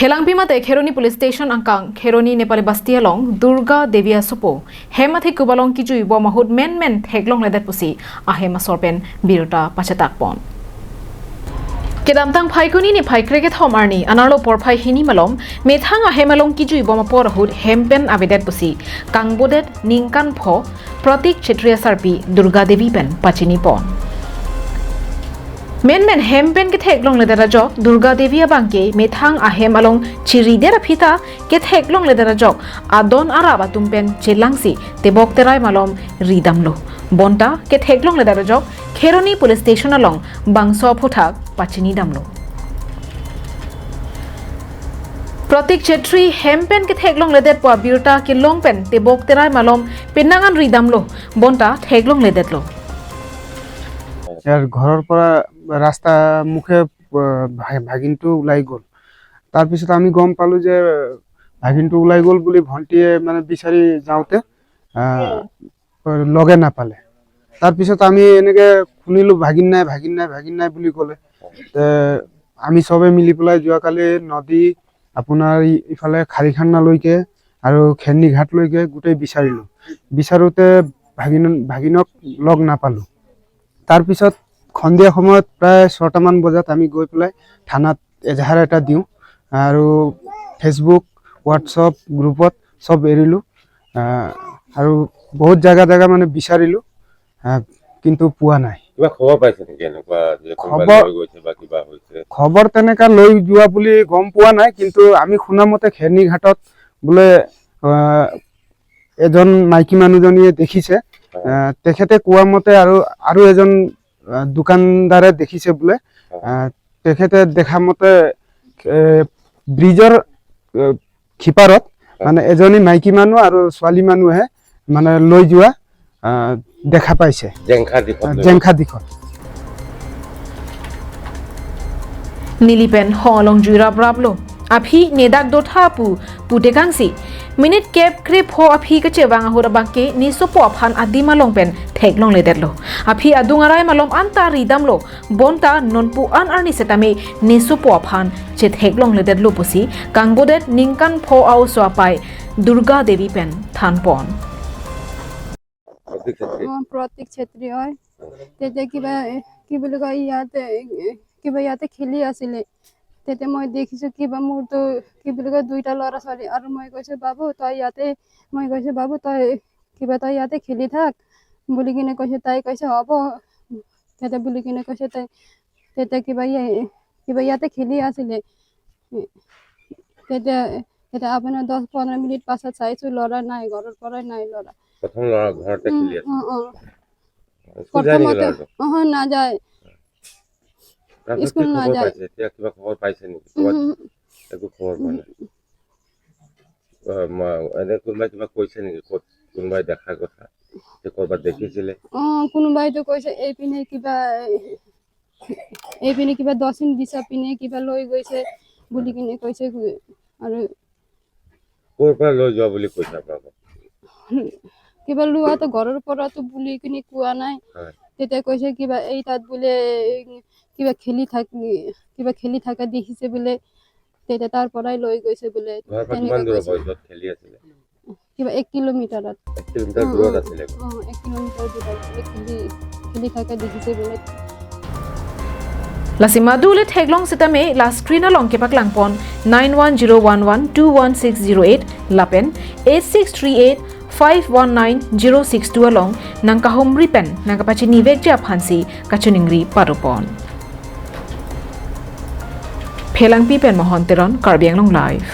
Phelangpi mate Kheroni police station angkang Kheroni Nepali Basti along Durga Devia Sopo Hemathi kubalong kijui bo mahud men theklong ledat pusi ahema sorpen birota pachatak pon Kedamtang phaikuni ni phaikreke thomarni anarlo porphai hini malom methang ahemalong kijui bo mapor hud hempen abedet pusi kangbodet ningkan pho Pratik Chetry sarpi Durga Devi pen pachini pon Men hempen ke theklong ledara jok Durga Devi abangke methang ahem along chiri dera phita ke theklong ledara jok adon araba tumpen chelangsi tebok terai malom ridamlo bonta ke theklong ledara jok Kheroni police station along bangso phothak pachini damlo Pratik Chetry hempen ke theklong ledet po birta ke longpen tebok terai malom penangan ridamlo bonta theklong ledetlo यार घर पर रास्ता मुखे भागिनटो उलाई गल तार पिছত आमी गम पालो जे भागिनटो उलाई गल बुली भंटिए माने बिचारी जाउते लगे ना पाले तार पिছত आमी एनेके खुनिलु भागिन नाय बुली कले आमी सबे मिली पলাই जुआ काले नदी আপোনাৰ ইফালে খাৰিখান্না লৈকে আৰু খেৰনি ঘাট লৈকে গুটেই বিচাৰিলো বিচাৰোতে ভাগিনক লগ না পালো तार पिছত खंदिया সময়ত प्राय 6টা মান বজাত আমি গৈ পলাই থানাত এজাহাৰ এটা দিও আৰু ফেসবুক হোৱাটসঅ্যাপ গ্ৰুপত সব এৰিলো আৰু বহুত জায়গা মানে বিচাৰিলো কিন্তু পোৱা নাই কিবা খবৰ পাইছে নেকি এনেকুৱা যে কোনোবা লৈ গৈছে বা কিবা হৈছে খবৰ তেনেকা লৈ যোৱা বুলি গম পোৱা নাই কিন্তু আমি শুনা মতে খেৰনি ঘাটত বলে এজন মাইকি মানুহজনীয়ে দেখিছে তেখেতে কোৱা মতে আৰু এজন দোকানদাৰে দেখিছে বলে তেখেতে দেখা মতে ব্ৰিজৰ খিপাৰত মানে এজনী মাইকি মানুহ আৰু ছোৱালী মানুহে মানে লৈ যোৱা দেখা পাইছে Jengkha দিখত Nilipen holong jura brablo aphi nedak dotha putekangsi minute cap crep ho aphi ke chewang hora bangke ni sopo aphan adima longpen theklong ledetlo aphi adungarai malom anta ridamlo bonta nonpu an arni setame ni sopo aphan che theklong ledetlo pusi kangbodet ningkan pho au swapai Durga Devi pen thanpon Pratik Chetry hoy tete kiba loga ইয়াতে খেলি আছিলে তেতে মই দেখিছো কিবা মোৰ তো কিবা দুইটা লৰা ছোৱালী আৰু মই কৈছে বাবু তই ইয়াতে তই ইয়াতে খেলি থাক বুলি কিনে কৈছে তাই কৈছে হ'ব তেতে বুলি কিনে কৈছে তাই তেতে কিবা ইয়াতে খেলি আছিলে তেতে আপোনাৰ 10-15 মিনিট পাছত চাইছো লৰা নাই ঘৰৰ পৰা নাই লৰা প্ৰথম লৰা ঘৰতে খেলি আছে প্ৰথমতে না যায় স্কুল না যায় এতিয়া কিবা খবৰ পাইছে নেকি একো খবৰ পোৱা নাই এনে কোনোবাই কিবা কৈছে নেকি কোনোবাই দেখা কথা যে কৰবাত দেখিছিলে কোনোবাই তো কৈছে এইপিনে কিবা 10 দিশা পিনে কিবা লৈ গৈছে বুলি কিনে কৈছে আৰু ক'ৰ পৰা লৈ যোৱা বুলি কৈছে আপোনাক কিবা লোৱা তো ঘৰৰ পৰা তো বুলি কিনে কোৱা নাই তেতে কৈছে কিবা এই তাত বোলে কিবা খেলি থাকা দেখিছে বোলে তেতে তাৰ পৰাই লৈ গৈছে বোলে কিবা 1 কিলোমিটাৰত 1 কিলোমিটাৰ দূৰত আছিল 1 কিলোমিটাৰ দূৰত খেলি থাকা দেখিছে বোলে Lasimadu le theklong sitame la screen along ke paklangpon 9101121608 lapen 8638519062 along nangka homri pen nangka pachini vekja phansi kachuningri parupon Phelangpi pen mohon teron Karbi Anglong live